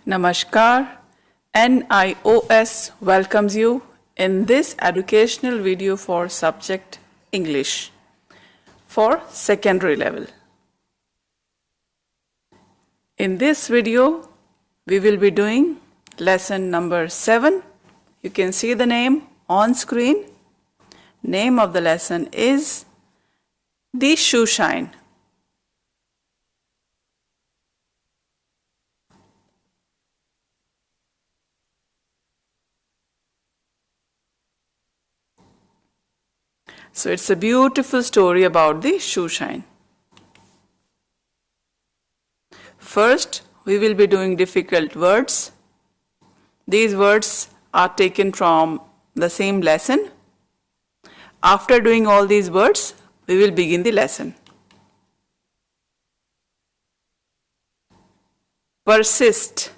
Namaskar, NIOS welcomes you in this educational video for subject English for secondary level. In this video, we will be doing lesson number 7. You can see the name on screen. Name of the lesson is The Shoeshine. So it's a beautiful story about the shoeshine. First, we will be doing difficult words. These words are taken from the same lesson. After doing all these words, we will begin the lesson. Persist.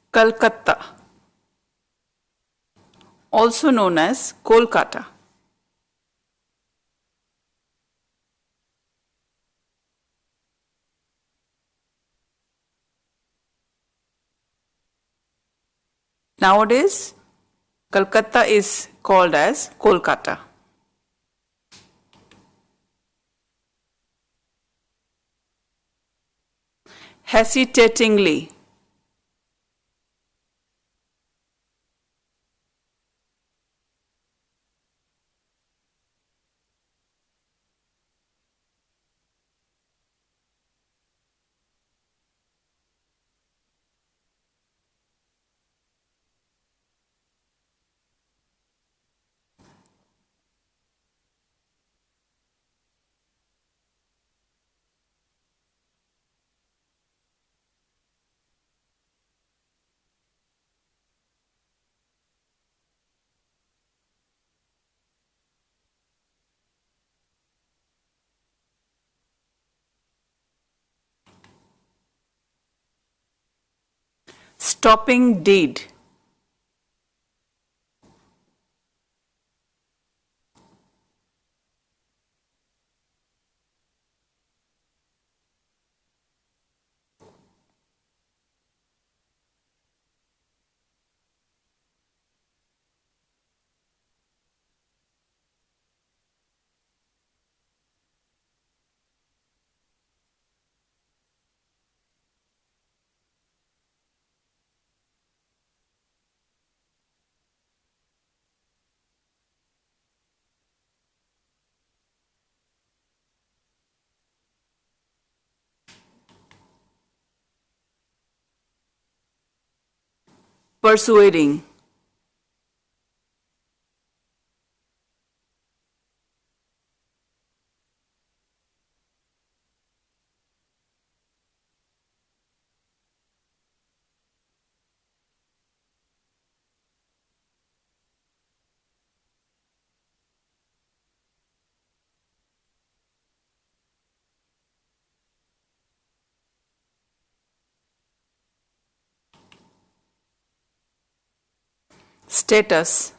Calcutta, also known as Kolkata. Nowadays, Calcutta is called as Kolkata. Hesitatingly. Stopping deed. Persuading. Status.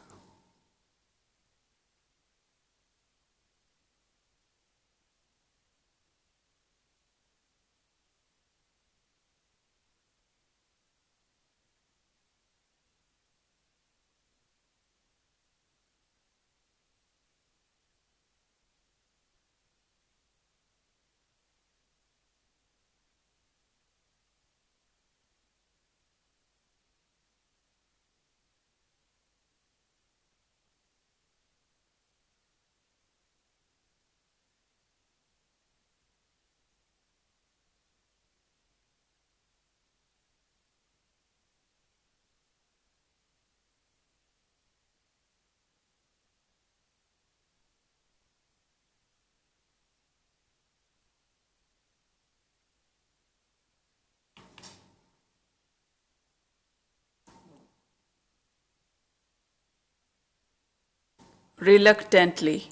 reluctantly,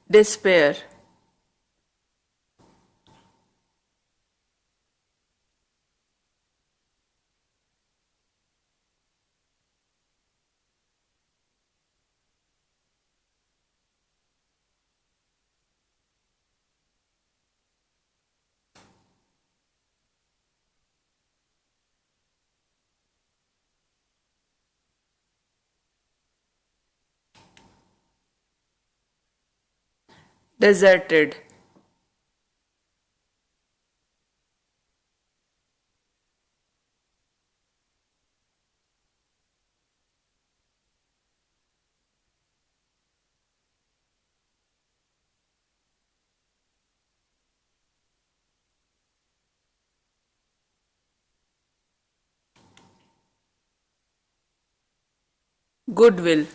despair, deserted, goodwill,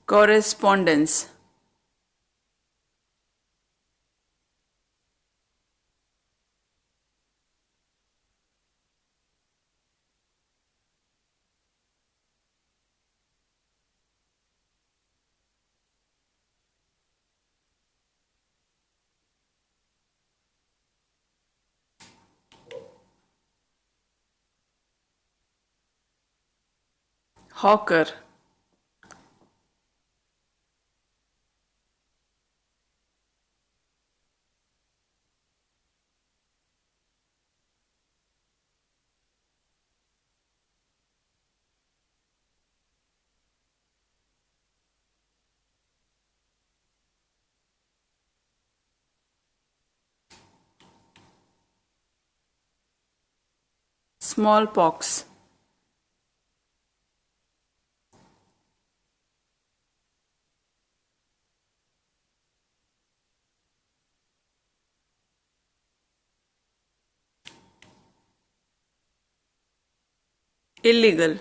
correspondence, hawker, smallpox, illegal,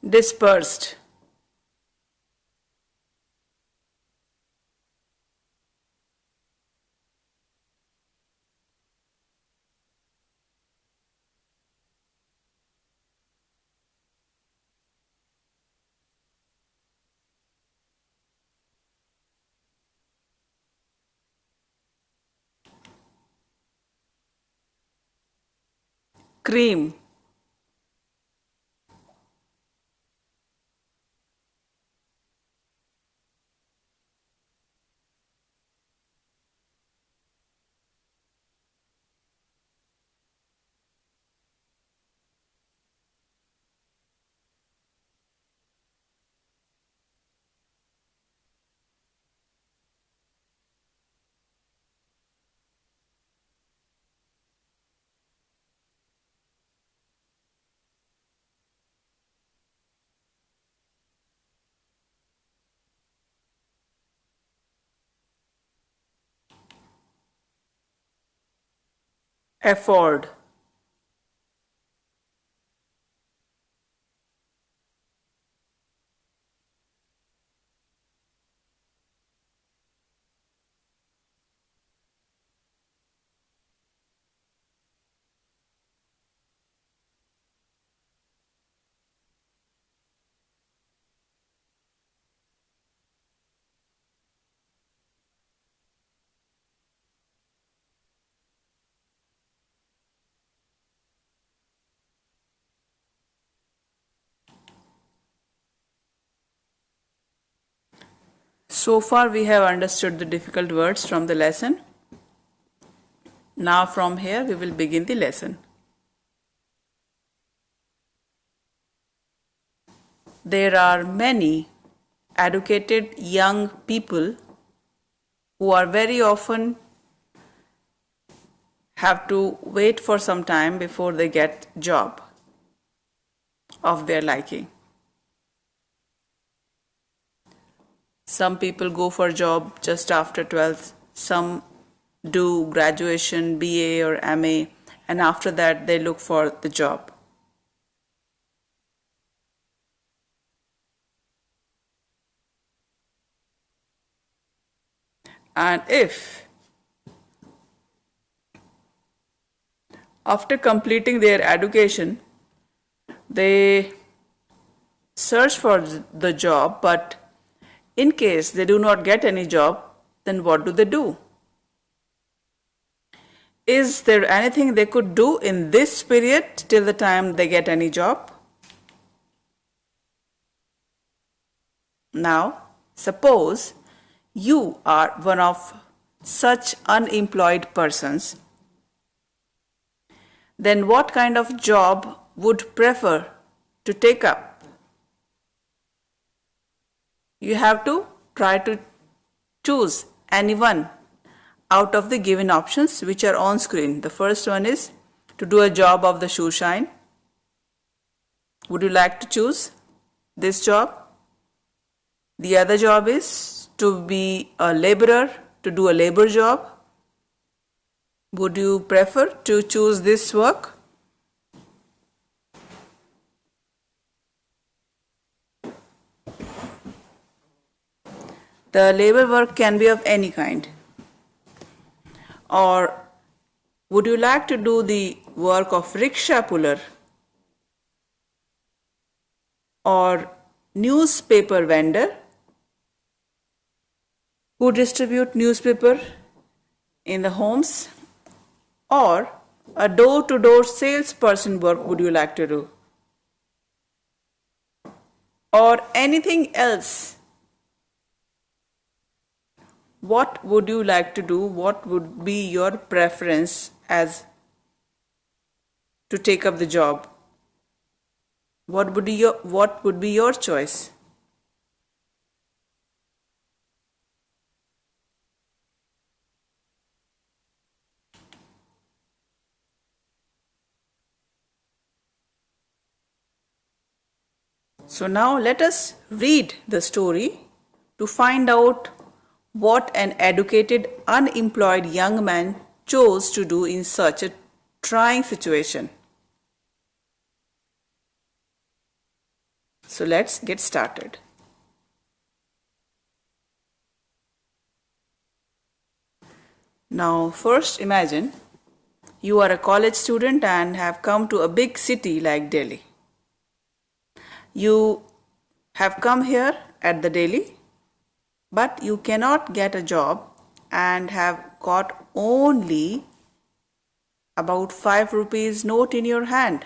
dispersed, cream, afford, So far we have understood the difficult words from the lesson. Now from here we will begin the lesson. There are many educated young people who are very often have to wait for some time before they get job of their liking. Some people go for job just after 12th, some do graduation, BA or MA, and after that they look for the job. And if after completing their education they search for the job, but in case they do not get any job, then what do they do? Is there anything they could do in this period till the time they get any job? Now, suppose you are one of such unemployed persons, then what kind of job would prefer to take up? You have to try to choose any one out of the given options which are on screen. The first one is to do a job of the shoeshine. Would you like to choose this job? The other job is to be a laborer, to do a labor job. Would you prefer to choose this work? The labor work can be of any kind. Or would you like to do the work of rickshaw puller or newspaper vendor who distribute newspaper in the homes, or a door-to-door salesperson work would you like to do, or anything else? What would you like to do? What would be your preference as to take up the job? What would be your choice? So now let us read the story to find out what an educated, unemployed young man chose to do in such a trying situation. So let's get started. Now first imagine you are a college student and have come to a big city like Delhi. You have come here at the Delhi, but you cannot get a job and have got only about 5 rupees note in your hand.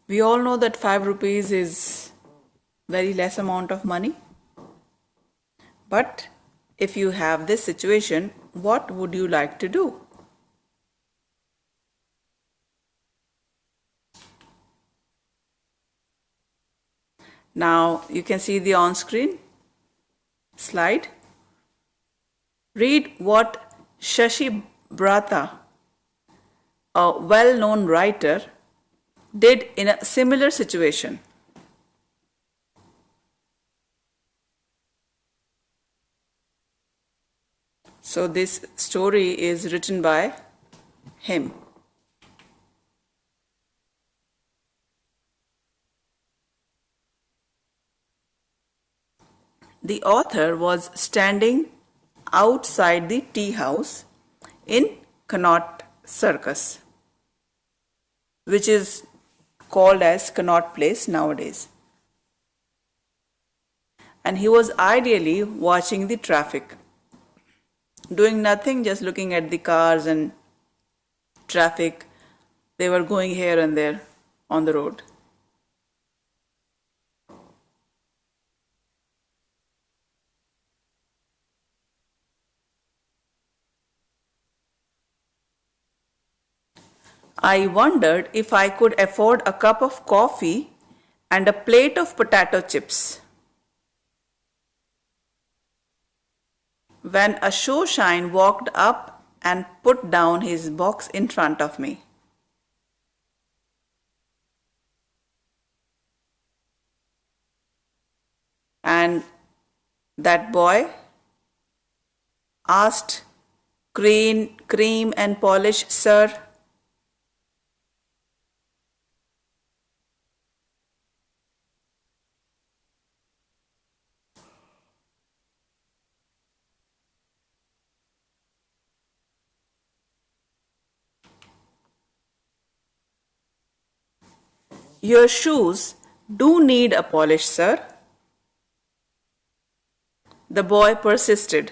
We all know that 5 rupees is very less amount of money. But if you have this situation, what would you like to do? Now you can see the on-screen slide. Read what Shashi Brata, a well-known writer, did in a similar situation. So this story is written by him. The author was standing outside the tea house in Connaught Circus, which is called as Connaught Place nowadays. And he was ideally watching the traffic, doing nothing, just looking at the cars and traffic. They were going here and there on the road. I wondered if I could afford a cup of coffee and a plate of potato chips, when a shoeshine walked up and put down his box in front of me. And that boy asked, cream and polish, sir? Your shoes do need a polish, sir. The boy persisted.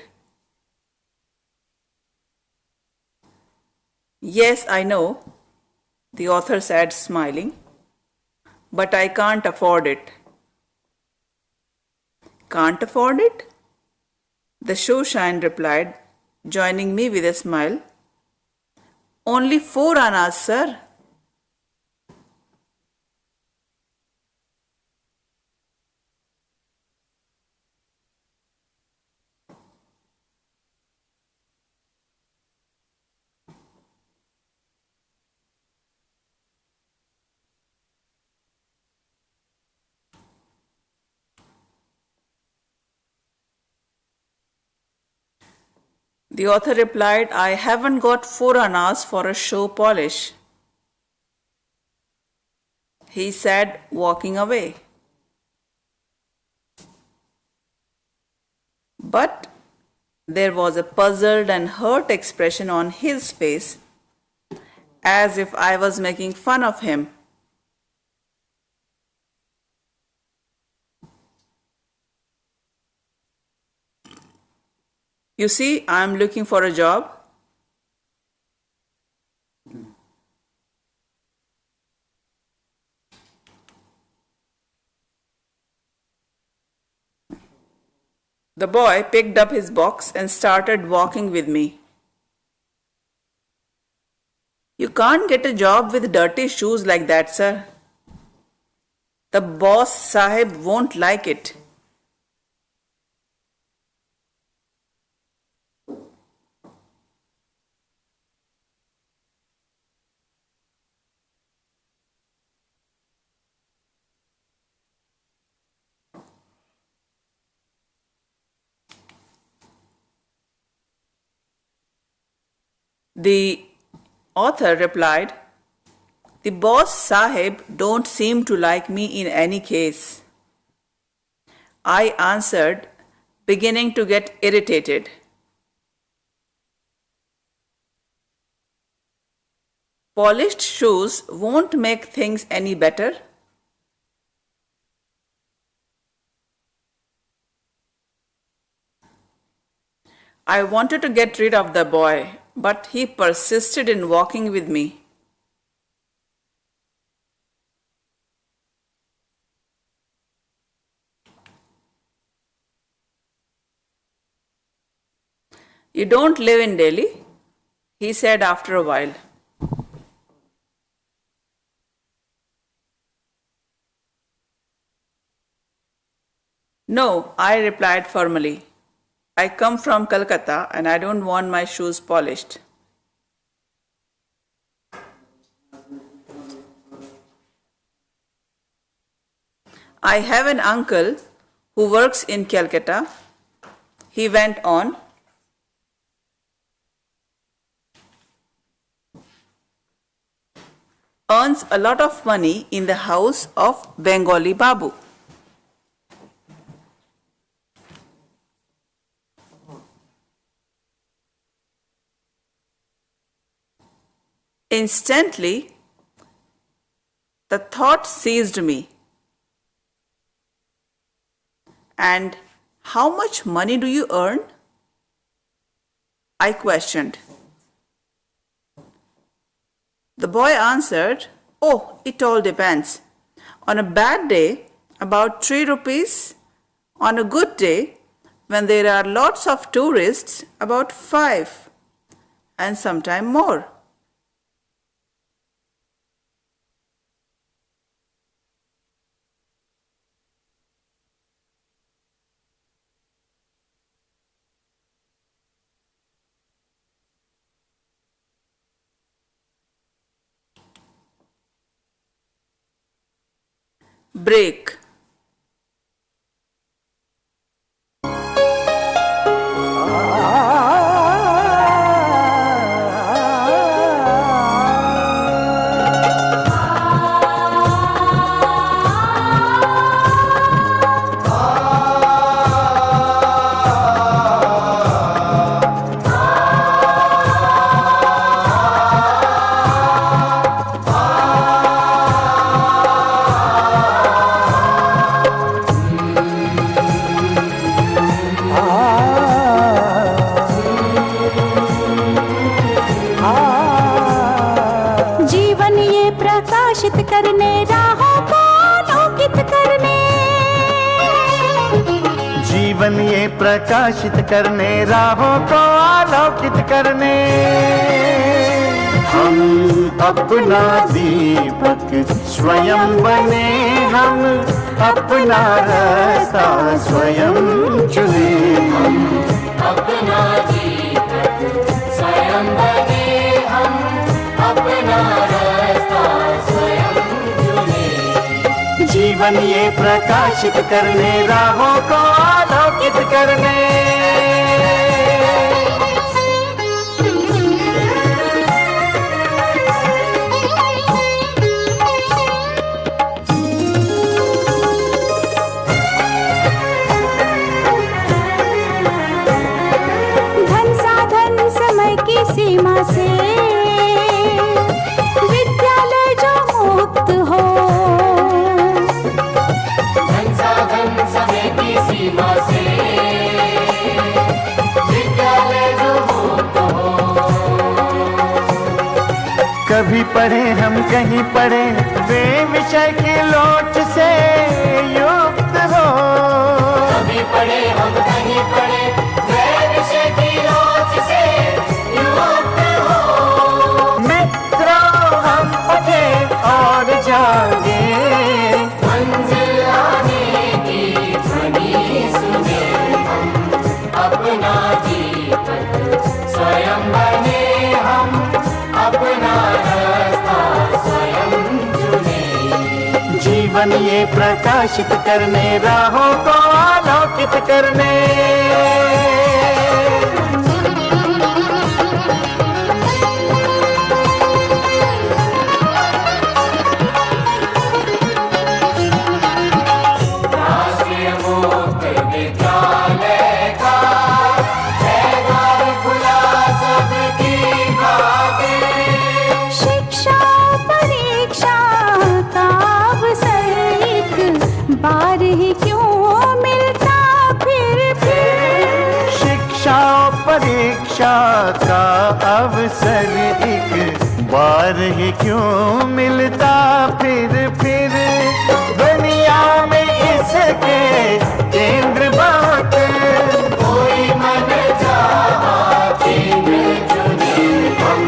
Yes, I know, the author said, smiling, but I can't afford it. Can't afford it? The shoeshine replied, joining me with a smile. Only 4 annas, sir. The author replied, I haven't got 4 annas for a shoe polish. He said, walking away. But there was a puzzled and hurt expression on his face, as if I was making fun of him. You see, I am looking for a job. The boy picked up his box and started walking with me. You can't get a job with dirty shoes like that, sir. The boss sahib won't like it. The author replied, the boss sahib don't seem to like me in any case. I answered, beginning to get irritated. Polished shoes won't make things any better. I wanted to get rid of the boy, but he persisted in walking with me. You don't live in Delhi? He said after a while. No, I replied firmly. I come from Calcutta and I don't want my shoes polished. I have an uncle who works in Calcutta, he went on. earns a lot of money in the house of Bengali Babu. Instantly, the thought seized me. And how much money do you earn? I questioned. The boy answered, "Oh, it all depends. On a bad day, about 3 rupees. On a good day, when there are lots of tourists, about 5, and sometime more." Break. प्रकाशित करने राहों को आलोकित करने, जीवन ये प्रकाशित करने राहों को आलोकित करने, हम अपना दीपक स्वयं बने, हम अपना रास्ता स्वयं चुने, हम अपना दीपक स्वयं बने, हम अपना रास्ता स्वयं चुने। जीवन ये प्रकाशित करने राहों को आलोकित करने। सीमा से विद्यालय जो मुक्त हो, धन साधन समय की सीमा से विद्यालय जो मुक्त हो। कभी पढ़े हम कहीं पढ़े वे विषय की लोच से युक्त हो, कभी पढ़े हम कहीं पढ़े वे विषय की लोच से और जागे मंजिल आने की ध्वनि सुने, हम अपना दीपक स्वयं बने, हम अपना रास्ता स्वयं चुने। जीवन ये प्रकाशित करने राहों को आलोकित करने। बार ही क्यों मिलता फिर शिक्षा परीक्षा का अवसर एक बार ही क्यों मिलता फिर दुनिया में इसके केंद्र बात कोई मन चाहा केंद्र चुने, हम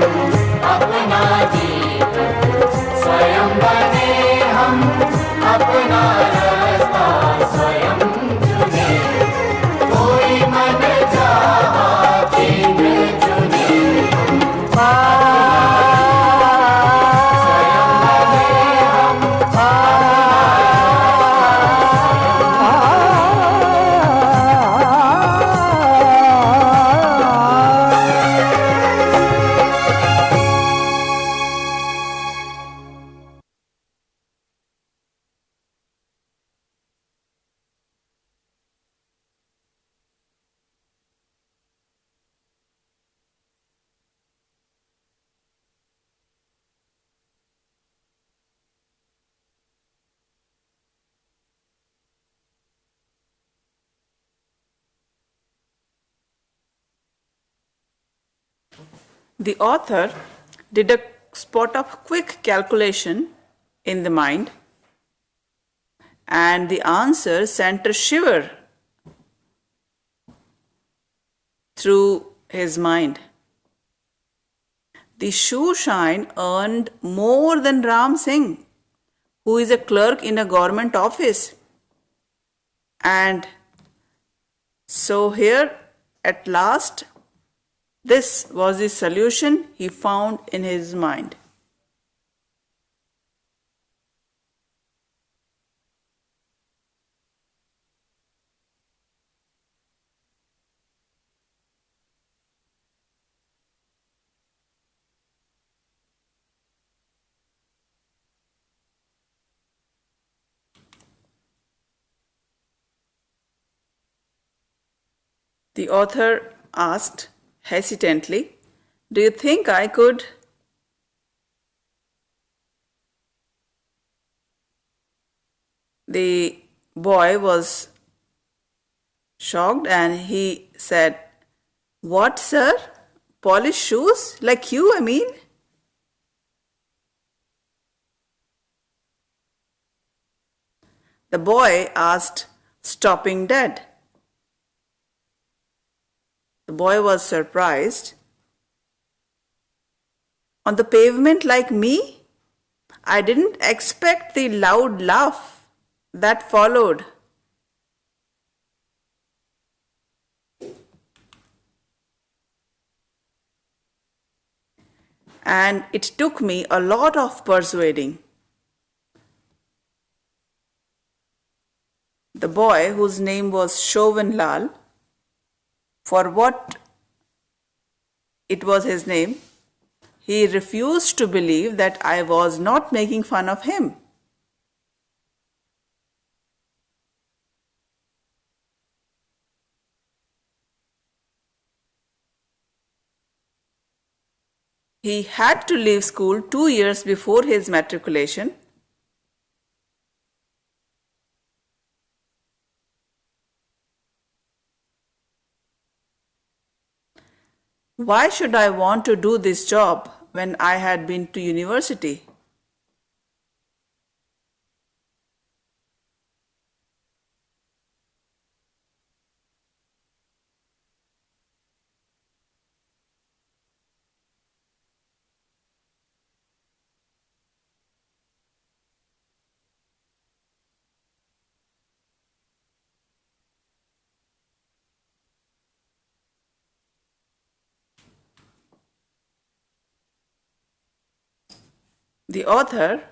अपना दीपक स्वयं बने, हम अपना स्वयं चुने। कोई मन चाहा केंद्र चुने, स्वयं बने, हम The author did a spot of quick calculation in the mind, and the answer sent a shiver through his mind. The shoeshine earned more than Ram Singh, who is a clerk in a government office. And so here, at last, this was the solution he found in his mind. The author asked hesitantly, "Do you think I could?" The boy was shocked and he said, "What, sir? Polish shoes? Like you, I mean?" The boy asked, stopping dead. The boy was surprised. "On the pavement like me?" I didn't expect the loud laugh that followed. And it took me a lot of persuading. The boy, whose name was Shovan, for what it was his name, he refused to believe that I was not making fun of him. He had to leave school 2 years before his matriculation. Why should I want to do this job when I had been to university? The author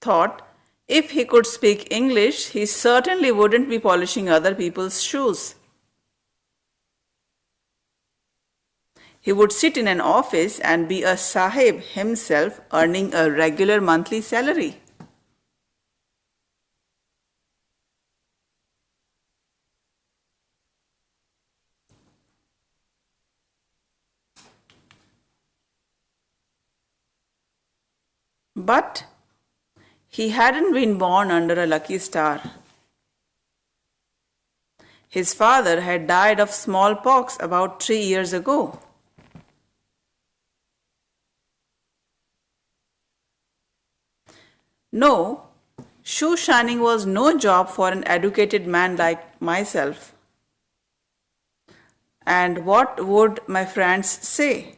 thought if he could speak English, he certainly wouldn't be polishing other people's shoes. He would sit in an office and be a sahib himself, earning a regular monthly salary. But he hadn't been born under a lucky star. His father had died of smallpox about 3 years ago. No, shoe shining was no job for an educated man like myself. And what would my friends say?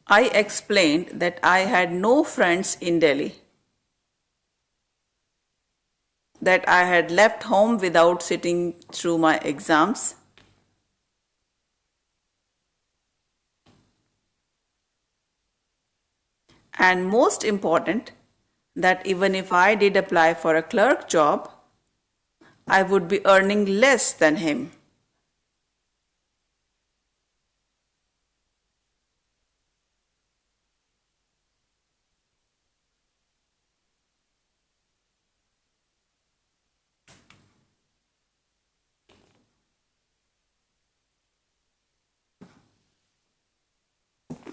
I explained that I had no friends in Delhi, that I had left home without sitting through my exams, and most important, that even if I did apply for a clerk job, I would be earning less than him.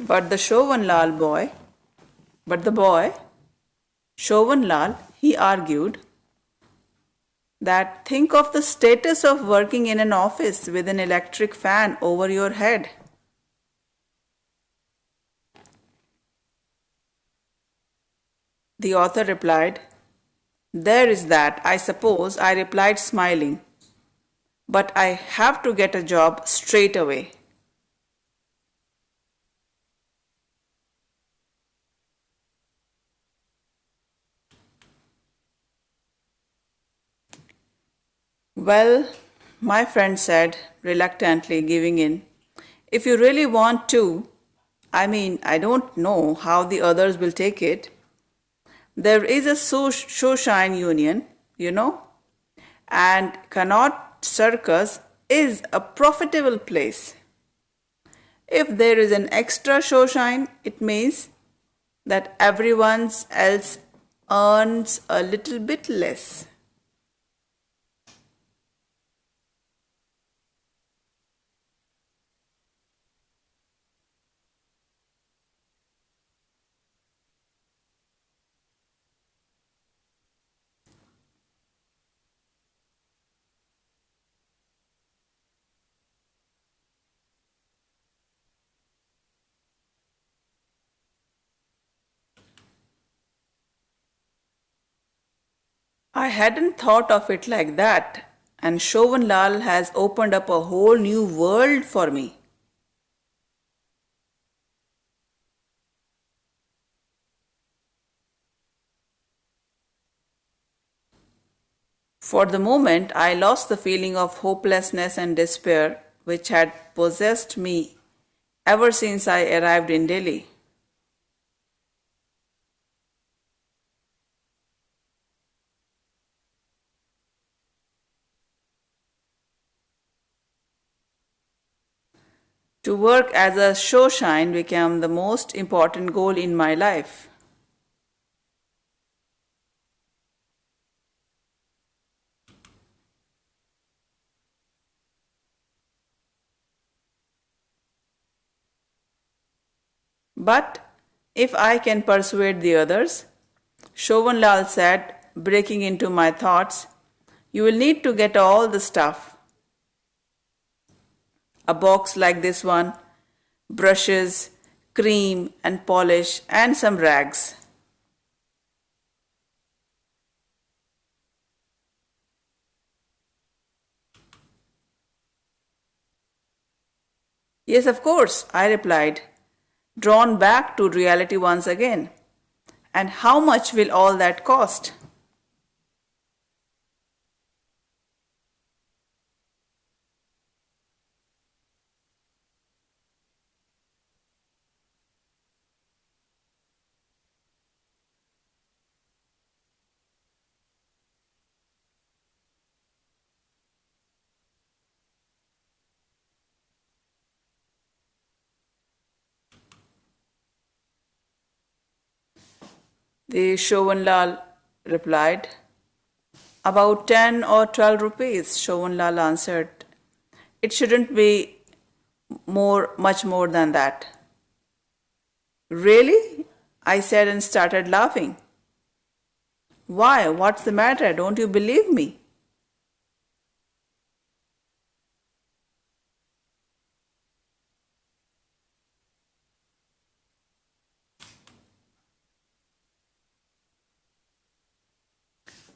But the boy, Shovan he argued that think of the status of working in an office with an electric fan over your head. The author replied, "There is that, I suppose," I replied, smiling. "But I have to get a job straight away." "Well," my friend said, reluctantly giving in, "if you really want to, I don't know how the others will take it. There is a shoeshine union, and Connaught Circus is a profitable place. If there is an extra shoeshine, it means that everyone else earns a little bit less." I hadn't thought of it like that, and Shovan Lal has opened up a whole new world for me. For the moment, I lost the feeling of hopelessness and despair which had possessed me ever since I arrived in Delhi. To work as a shoeshine became the most important goal in my life. But if I can persuade the others, Shovan Lal said, breaking into my thoughts, you will need to get all the stuff. A box like this one, brushes, cream and polish, and some rags. Yes, of course, I replied, drawn back to reality once again. And how much will all that cost? The Shovan Lal replied, "About 10 or 12 rupees," Shovan Lal answered. "It shouldn't be much more than that." "Really?" I said and started laughing. "Why? What's the matter? Don't you believe me?"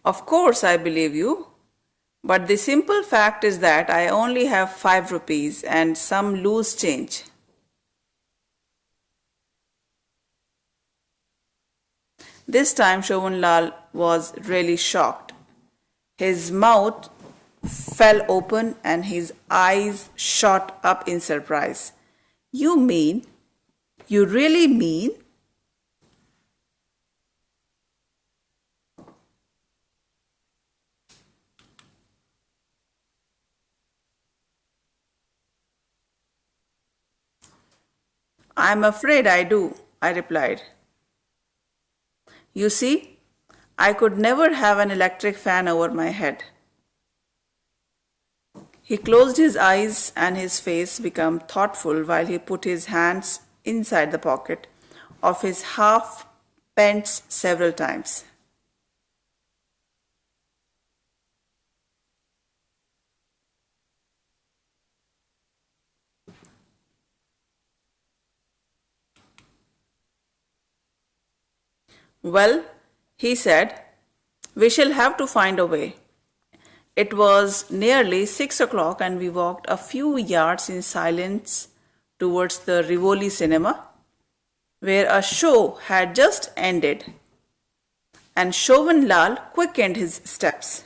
"Of course I believe you, but the simple fact is that I only have 5 rupees and some loose change." This time Shovan Lal was really shocked. His mouth fell open and his eyes shot up in surprise. You really mean? I'm afraid I do, I replied. You see, I could never have an electric fan over my head. He closed his eyes and his face became thoughtful while he put his hands inside the pocket of his half pants several times. Well, he said, we shall have to find a way. It was nearly 6 o'clock and we walked a few yards in silence towards the Rivoli cinema, where a show had just ended, and Shovan Lal quickened his steps.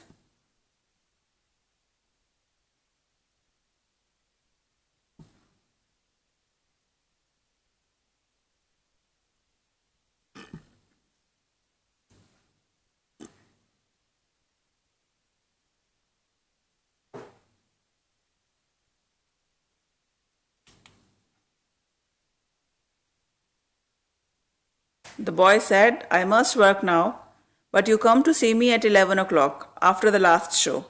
The boy said, I must work now, but you come to see me at 11 o'clock after the last show.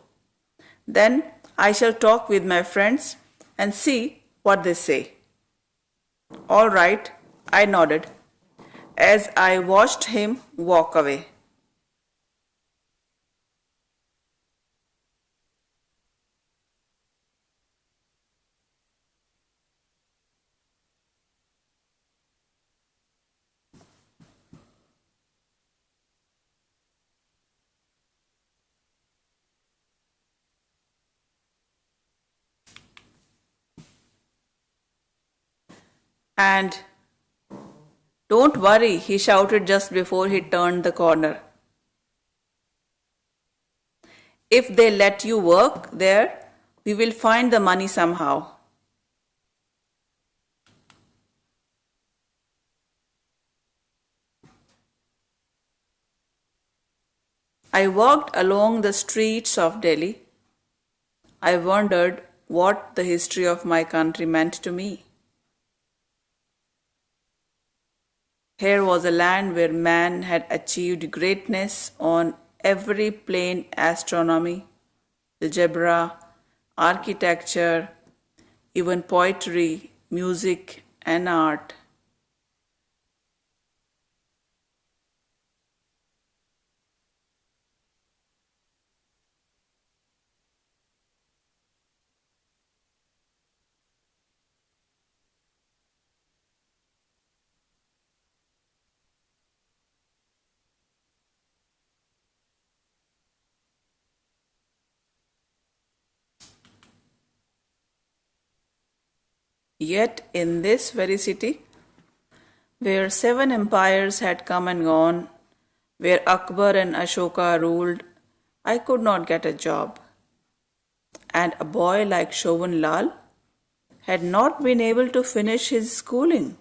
Then I shall talk with my friends and see what they say. All right, I nodded as I watched him walk away. And don't worry, he shouted just before he turned the corner. If they let you work there, we will find the money somehow. I walked along the streets of Delhi. I wondered what the history of my country meant to me. Here was a land where man had achieved greatness on every plane: astronomy, algebra, architecture, even poetry, music, and art. Yet in this very city, where 7 empires had come and gone, where Akbar and Ashoka ruled, I could not get a job. And a boy like Shovan Lal had not been able to finish his schooling.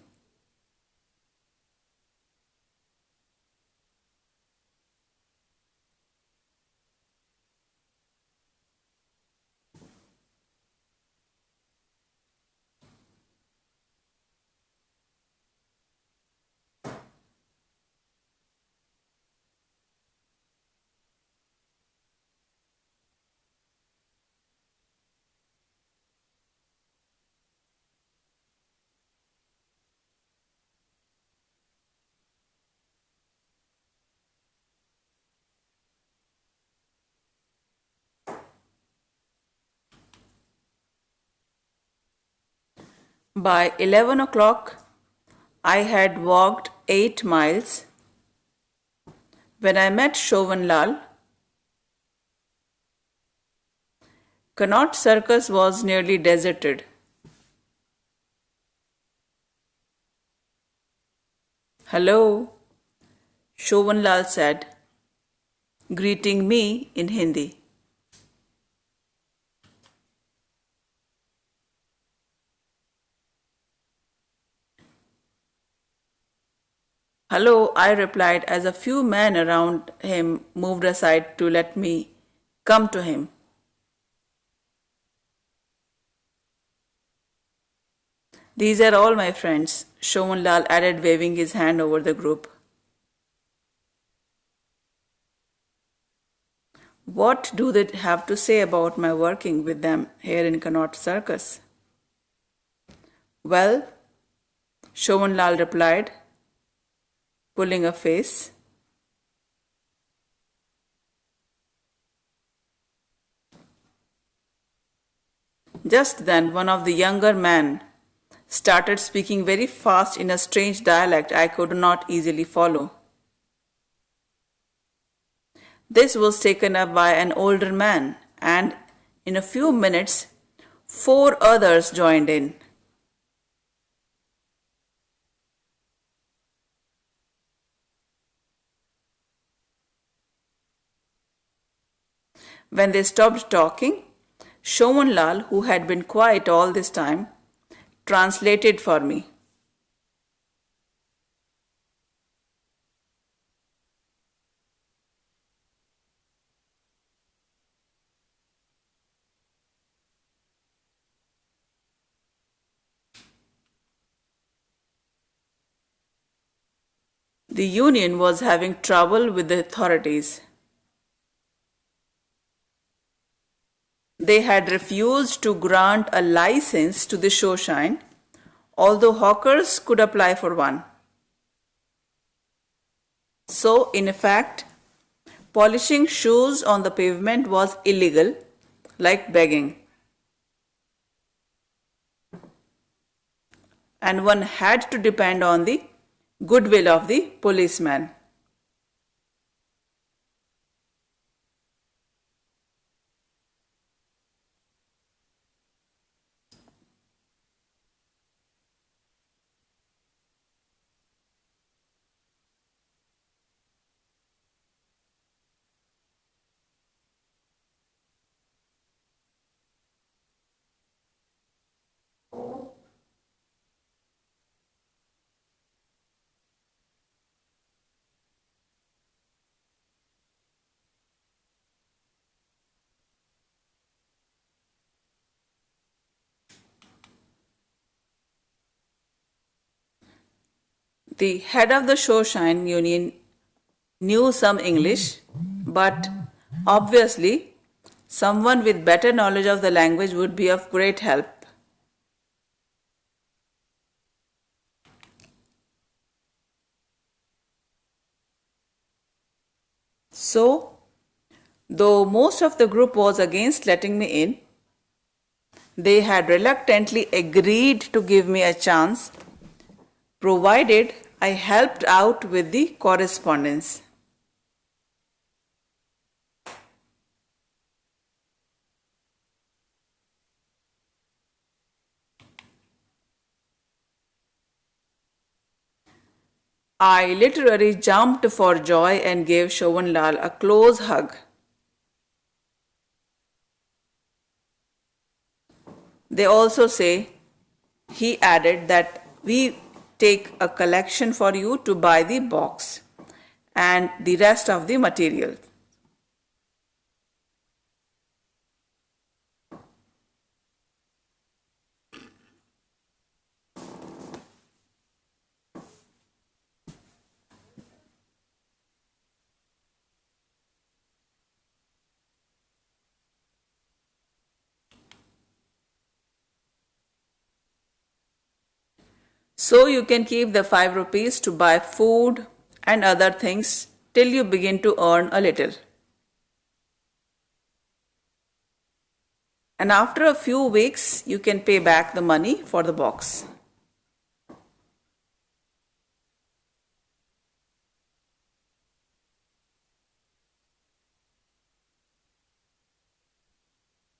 By 11 o'clock, I had walked 8 miles when I met Shovan Lal. Connaught Circus was nearly deserted. Hello, Shovan Lal said, greeting me in Hindi. Hello, I replied as a few men around him moved aside to let me come to him. These are all my friends, Shomunlal added, waving his hand over the group. What do they have to say about my working with them here in Connaught Circus? Well, Shomunlal replied, pulling a face. Just then, one of the younger men started speaking very fast in a strange dialect I could not easily follow. This was taken up by an older man, and in a few minutes, 4 others joined in. When they stopped talking, Shomunlal, who had been quiet all this time, translated for me. The union was having trouble with the authorities. They had refused to grant a license to the shoeshine, although hawkers could apply for one. So, in effect, polishing shoes on the pavement was illegal, like begging. And one had to depend on the goodwill of the policeman. The head of the shoeshine union knew some English, but obviously someone with better knowledge of the language would be of great help. So, though most of the group was against letting me in, they had reluctantly agreed to give me a chance, provided I helped out with the correspondence. I literally jumped for joy and gave Shomunlal a close hug. They also say, he added, that we take a collection for you to buy the box and the rest of the material. So you can keep the 5 rupees to buy food and other things till you begin to earn a little. And after a few weeks, you can pay back the money for the box.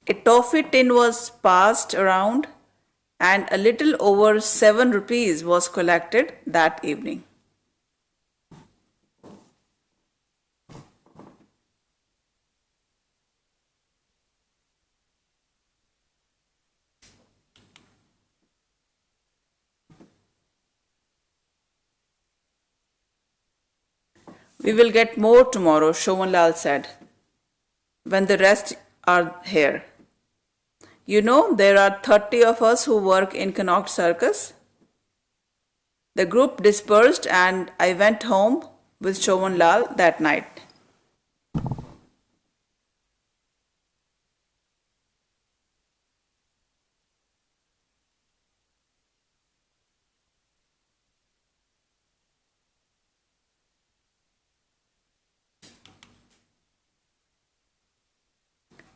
A toffee tin was passed around, and a little over 7 rupees was collected that evening. We will get more tomorrow, Shomunlal said, when the rest are here. You know, there are 30 of us who work in Connaught Circus. The group dispersed and I went home with Shovan Lal that night.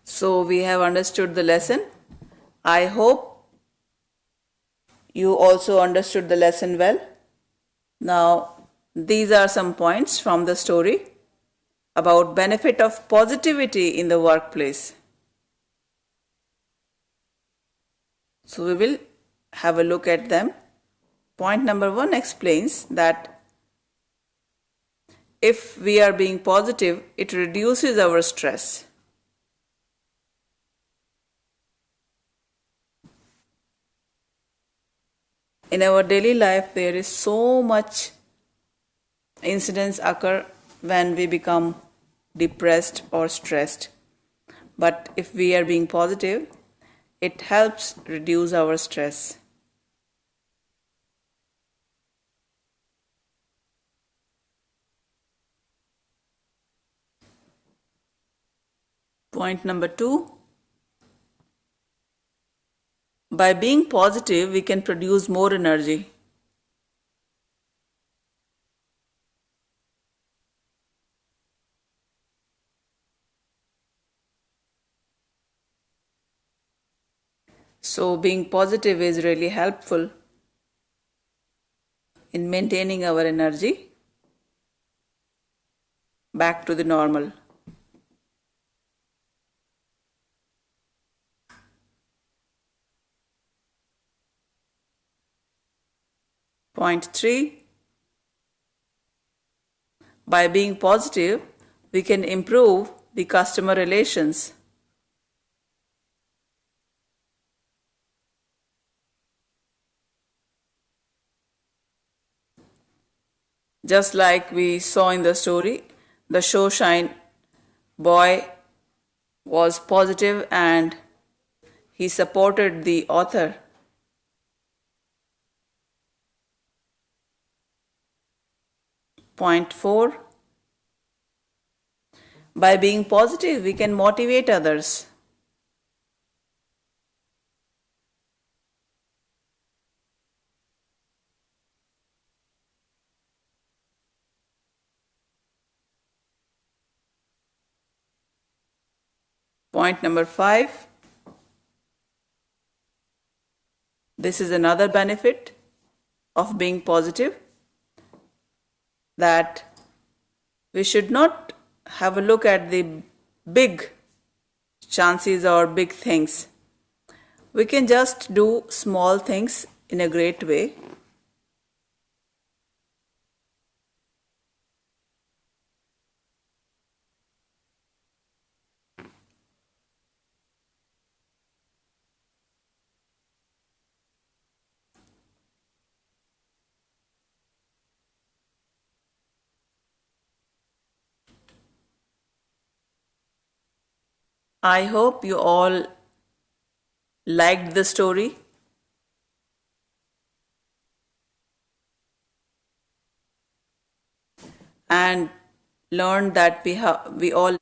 So we have understood the lesson. I hope you also understood the lesson well. Now, these are some points from the story about benefit of positivity in the workplace. So we will have a look at them. Point number 1 explains that if we are being positive, it reduces our stress. In our daily life, there is so much incidents occur when we become depressed or stressed. But if we are being positive, it helps reduce our stress. Point number 2. By being positive, we can produce more energy. So being positive is really helpful in maintaining our energy back to the normal. Point 3. By being positive, we can improve the customer relations. Just like we saw in the story, the shoeshine boy was positive and he supported the author. Point 4. By being positive, we can motivate others. Point number 5. This is another benefit of being positive, that we should not have a look at the big chances or big things. We can just do small things in a great way. I hope you all liked the story. And learned that we all